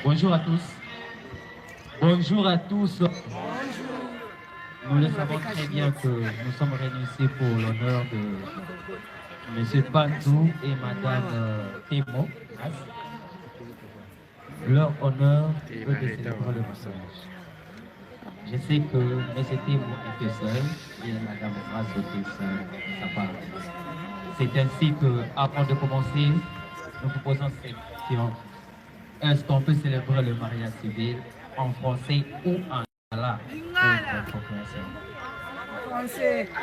Bonjour à tous. Bonjour à tous. Nous le savons très bien que nous sommes réunis ici pour l'honneur de M. Pantou et Mme Temo. Leur honneur est de célébrer le mariage. Je sais que M. Temo était seul et Mme Grace était seule de sa part. C'est ainsi que, avant de commencer, nous vous posons cette question. Est-ce qu'on peut célébrer le mariage civil en français ou en lingala pour votre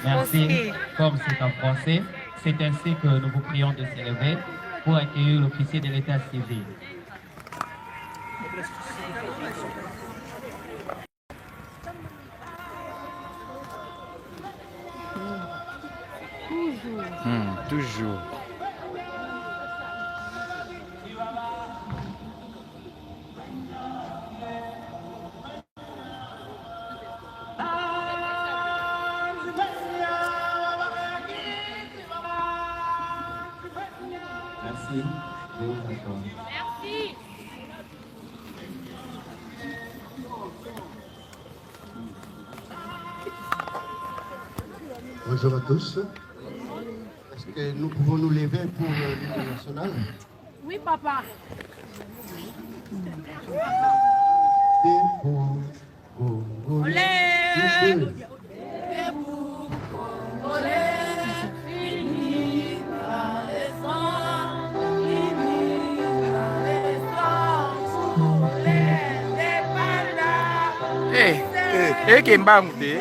Merci. Comme c'est en français, c'est ainsi que nous vous prions de s'élever pour accueillir l'officier de l'état civil. Toujours. Merci. Merci. Bonjour à tous. Est-ce que nous pouvons nous lever pour l'hymne national? Oui, papa. Kembang deh.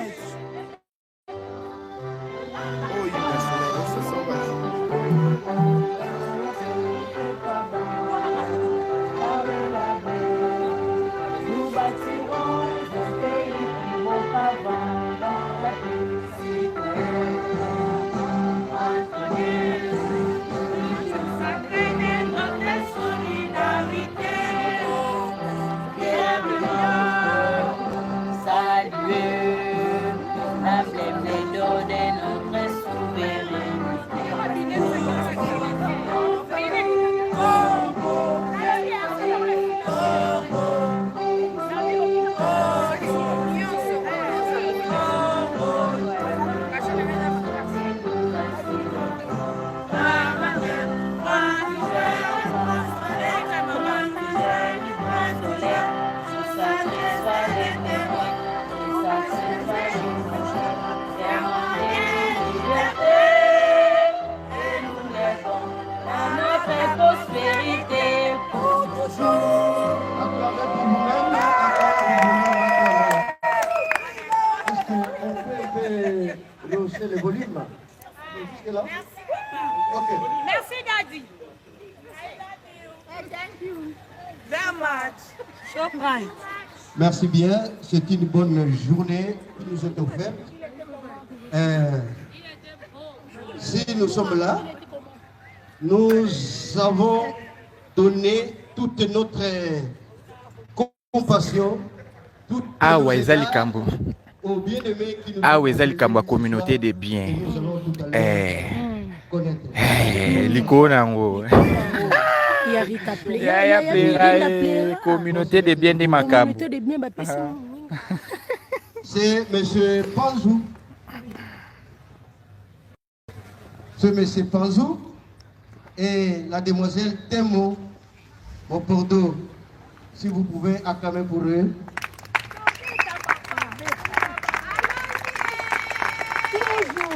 Le volume. Là. Okay. Merci, Daddy. Thank you very much. Shukran. Merci bien. C'est une bonne journée qui nous est offerte. Si nous sommes là, nous avons donné toute notre compassion, toute ezali kambo communauté de bien liko nango communauté de bien de makambo. C'est M. Panzou. C'est M. Panzou et la demoiselle Temo au Bordeaux. Si vous pouvez acclamer pour eux.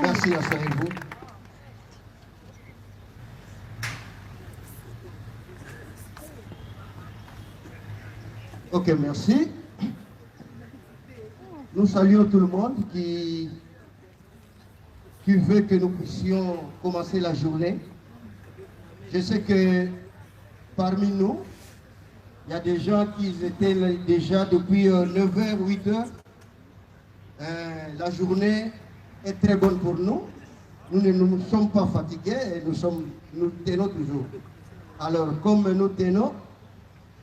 Merci, asseyez-vous. Ok, merci. Nous saluons tout le monde qui veut que nous puissions commencer la journée. Je sais que parmi nous, il y a des gens qui étaient déjà depuis 9h, 8h. La journée est très bonne pour nous. Nous ne nous sommes pas fatigués et nous tenons toujours. Alors, comme nous tenons,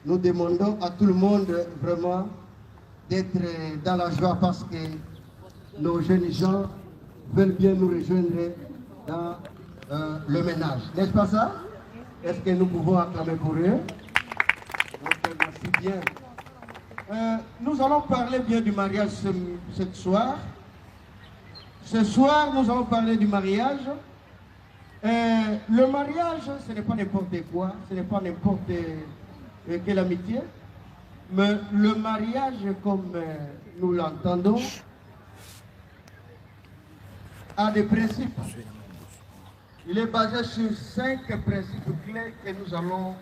nous demandons à tout le monde vraiment d'être dans la joie parce que nos jeunes gens veulent bien nous rejoindre dans le ménage. N'est-ce pas ça? Est-ce que nous pouvons acclamer pour eux? Merci bien. Nous allons parler bien du mariage ce soir. Ce soir, nous allons parler du mariage. Le mariage, ce n'est pas n'importe quoi, ce n'est pas n'importe quelle amitié, mais le mariage, comme nous l'entendons, a des principes. Il est basé sur 5 principes clés que nous allons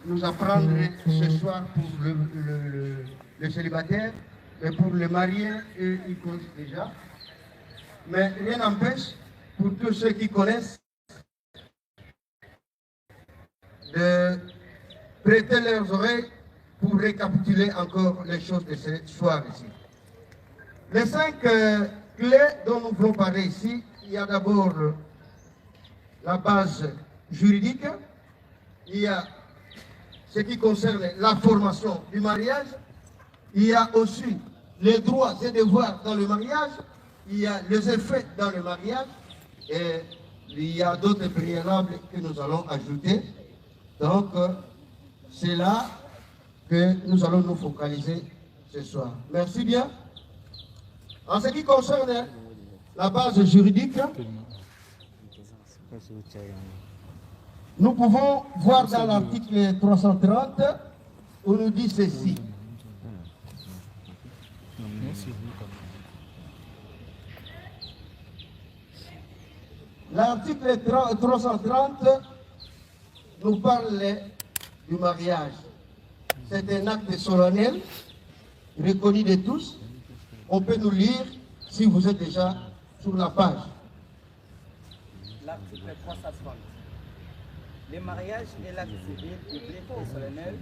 nous apprendre ce soir pour le célibataire, et pour le marié, ils connaissent déjà. Mais rien n'empêche, pour tous ceux qui connaissent, de prêter leurs oreilles pour récapituler encore les choses de ce soir ici. Les 5 clés dont nous voulons parler ici, il y a d'abord la base juridique, il y a ce qui concerne la formation du mariage, il y a aussi les droits et devoirs dans le mariage, il y a les effets dans le mariage, et il y a d'autres préalables que nous allons ajouter. Donc, c'est là que nous allons nous focaliser ce soir. Merci bien. En ce qui concerne la base juridique, nous pouvons voir dans l'article 330 où nous dit ceci. L'article 330 nous parle du mariage. C'est un acte solennel, reconnu de tous. On peut nous lire si vous êtes déjà sur la page. L'article 330. Le mariage est l'acte civil, public et solennel.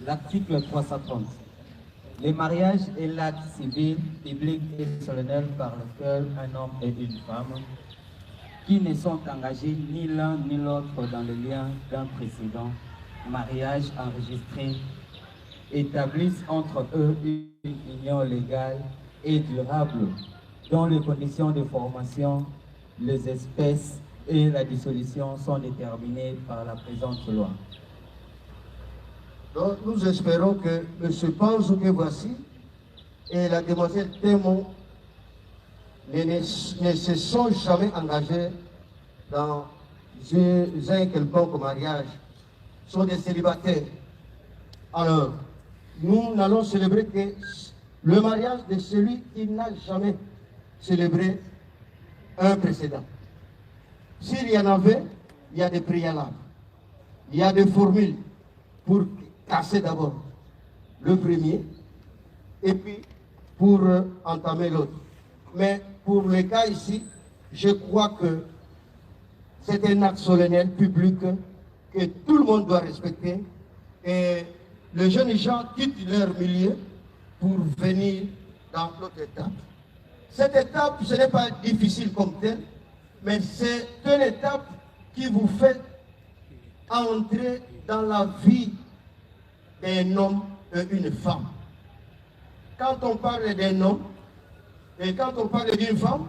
L'article 330. Le mariage est l'acte civil, public et solennel par lequel un homme et une femme qui ne sont engagés ni l'un ni l'autre dans le lien d'un précédent mariage enregistré établissent entre eux une union légale et durable dont les conditions de formation, les espèces et la dissolution sont déterminées par la présente loi. Donc nous espérons que M. Panzo que voici et la demoiselle Témon ne se sont jamais engagés dans un quelconque mariage, sont des célibataires. Alors, nous n'allons célébrer que le mariage de celui qui n'a jamais célébré un précédent. S'il y en avait, il y a des préalables, il y a des formules pour casser d'abord le premier et puis pour entamer l'autre. Mais pour le cas ici, je crois que c'est un acte solennel public que tout le monde doit respecter et les jeunes gens quittent leur milieu pour venir dans l'autre étape. Cette étape, ce n'est pas difficile comme telle, mais c'est une étape qui vous fait entrer dans la vie d'un homme et une femme. Quand on parle d'un homme et quand on parle d'une femme,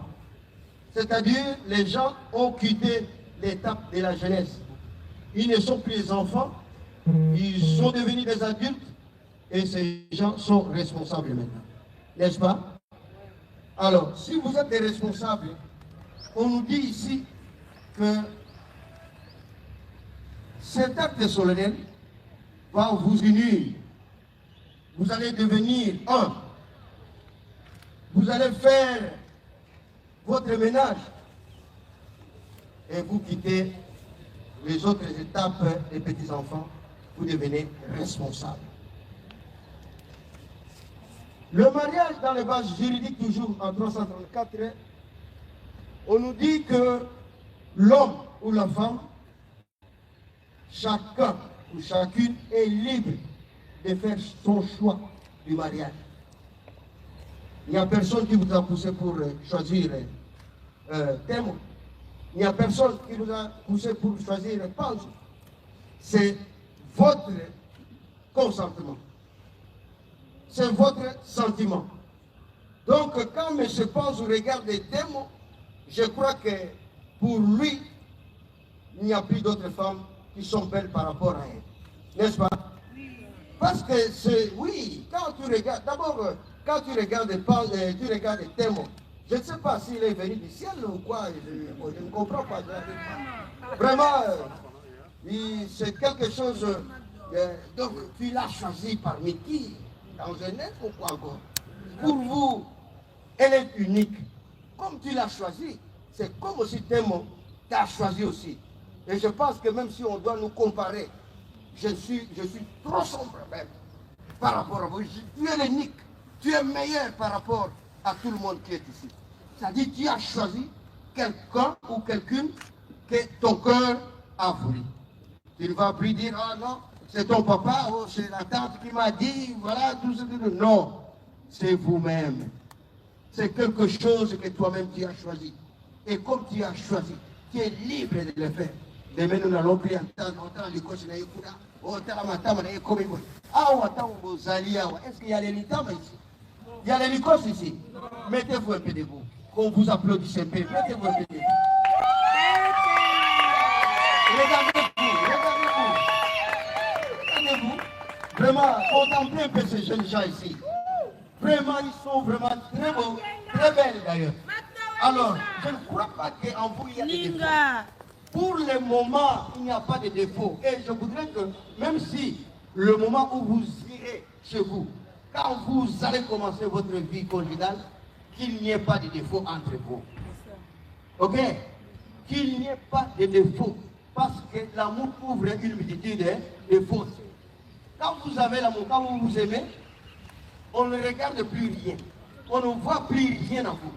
c'est-à-dire les gens ont quitté l'étape de la jeunesse. Ils ne sont plus des enfants, ils sont devenus des adultes et ces gens sont responsables maintenant. N'est-ce pas? Alors, si vous êtes des responsables, on nous dit ici que cet acte solennel va vous unir. Vous allez devenir un. Vous allez faire votre ménage et vous quittez les autres étapes des petits-enfants. Vous devenez responsable. Le mariage dans les bases juridiques, toujours en 334, on nous dit que l'homme ou la femme, chacun ou chacune est libre de faire son choix du mariage. Il n'y a personne qui vous a poussé pour choisir Témoin. Il n'y a personne qui vous a poussé pour choisir Panzo. C'est votre consentement. C'est votre sentiment. Donc, quand M. Panzo regarde les Témoins, je crois que pour lui, il n'y a plus d'autres femmes qui sont belles par rapport à elle. N'est-ce pas? Parce que c'est, oui, quand tu regardes, d'abord, quand tu regardes les thèmes, je ne sais pas s'il est venu du ciel ou quoi, je ne comprends pas. Vraiment, c'est quelque chose, donc tu l'as choisi parmi qui? Dans un être ou quoi encore? Pour vous, elle est unique. Comme tu l'as choisi, c'est comme aussi Thémo, tu as choisi aussi. Et je pense que même si on doit nous comparer, je suis trop sombre même par rapport à vous. Tu es l'unique, tu es meilleur par rapport à tout le monde qui est ici. C'est-à-dire tu as choisi quelqu'un ou quelqu'une que ton cœur a voulu. Tu ne vas plus dire, ah non, c'est ton papa, ou c'est la tante qui m'a dit, voilà, tout ce que... Non, c'est vous-même. C'est quelque chose que toi-même tu as choisi. Et comme tu as choisi, tu es libre de le faire. Demain, nous n'allons plus entendre, est-ce qu'il y a les litams ici? Il y a les licos ici. Mettez-vous un peu debout. Qu'on vous applaudisse un peu. Mettez-vous un peu debout. Regardez-vous. Vraiment, contemplez un peu ces jeunes gens ici. Vraiment, ils sont vraiment très beaux, très belles d'ailleurs. Alors, je ne crois pas qu'en vous, il y a des défauts. Pour le moment, il n'y a pas de défaut. Et je voudrais que, même si le moment où vous irez chez vous, quand vous allez commencer votre vie conjugale, qu'il n'y ait pas de défaut entre vous. Ok? Qu'il n'y ait pas de défaut. Parce que l'amour couvre une multitude de fautes. Quand vous avez l'amour, quand vous vous aimez, on ne regarde plus rien. On ne voit plus rien en vous.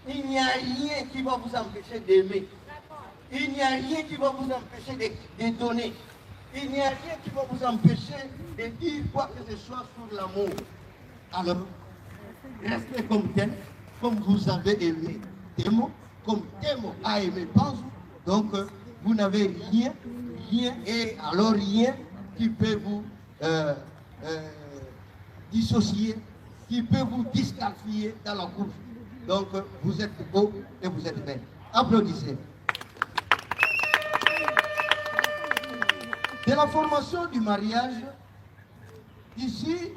Il n'y a rien qui va vous empêcher d'aimer. Il n'y a rien qui va vous empêcher de donner. Il n'y a rien qui va vous empêcher de dire quoi que ce soit sur l'amour. Alors, restez comme tel, comme vous avez aimé Thémo, comme Thémo a aimé Panzou. Donc, vous n'avez rien, et alors rien qui peut vous dissocier, qui peut vous disqualifier dans la course. Donc, vous êtes beau et vous êtes belle. Applaudissez. De la formation du mariage, ici,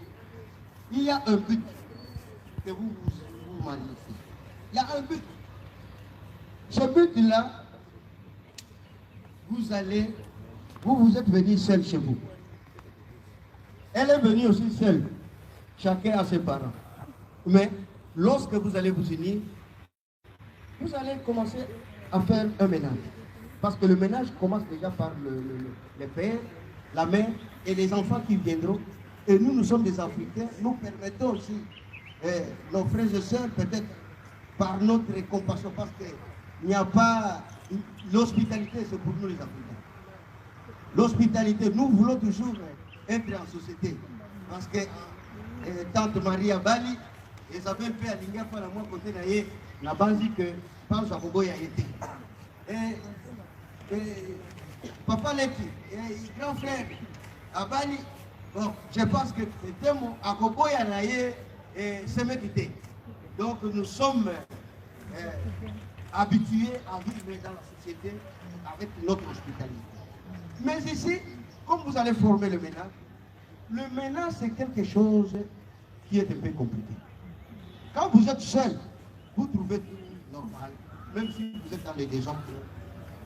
il y a un but que vous vous mariez. Il y a un but. Ce but-là, vous êtes venus seul chez vous. Elle est venue aussi seule. Chacun a ses parents. Mais lorsque vous allez vous unir, vous allez commencer à faire un ménage. Parce que le ménage commence déjà par le père, la mère et les enfants qui viendront. Et nous sommes des Africains, nous permettons aussi nos frères et sœurs, peut-être par notre compassion, parce qu'il n'y a pas... L'hospitalité, c'est pour nous les Africains. L'hospitalité, nous voulons toujours être en société. Parce que Tante Maria Bali, ils avaient fait à l'Inga pour la moi côté d'ailleurs, la base dit que Pam Sakoboy a été. Et Papa Leki, grand frère, à Bali, bon, je pense que c'était mon Akoboy a naïe et c'est. Donc nous sommes habitués à vivre dans la société avec notre hospitalité. Mais ici, comme vous allez former le ménage c'est quelque chose qui est un peu compliqué. Quand vous êtes seul, vous trouvez tout normal, même si vous êtes dans les désordres,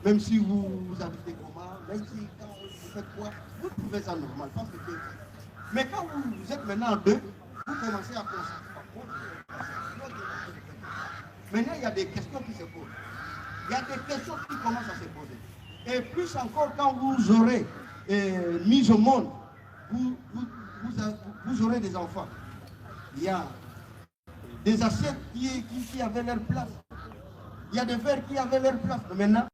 même si vous habitez comment, même si quand vous faites quoi, vous trouvez ça normal. Parce que mais quand vous êtes maintenant deux, vous commencez à penser. Maintenant, il y a des questions qui se posent. Il y a des questions qui commencent à se poser. Et plus encore, quand vous aurez mis au monde, vous aurez des enfants. Il y a des assiettes qui avaient leur place. Il y a des verres qui avaient leur place. Maintenant,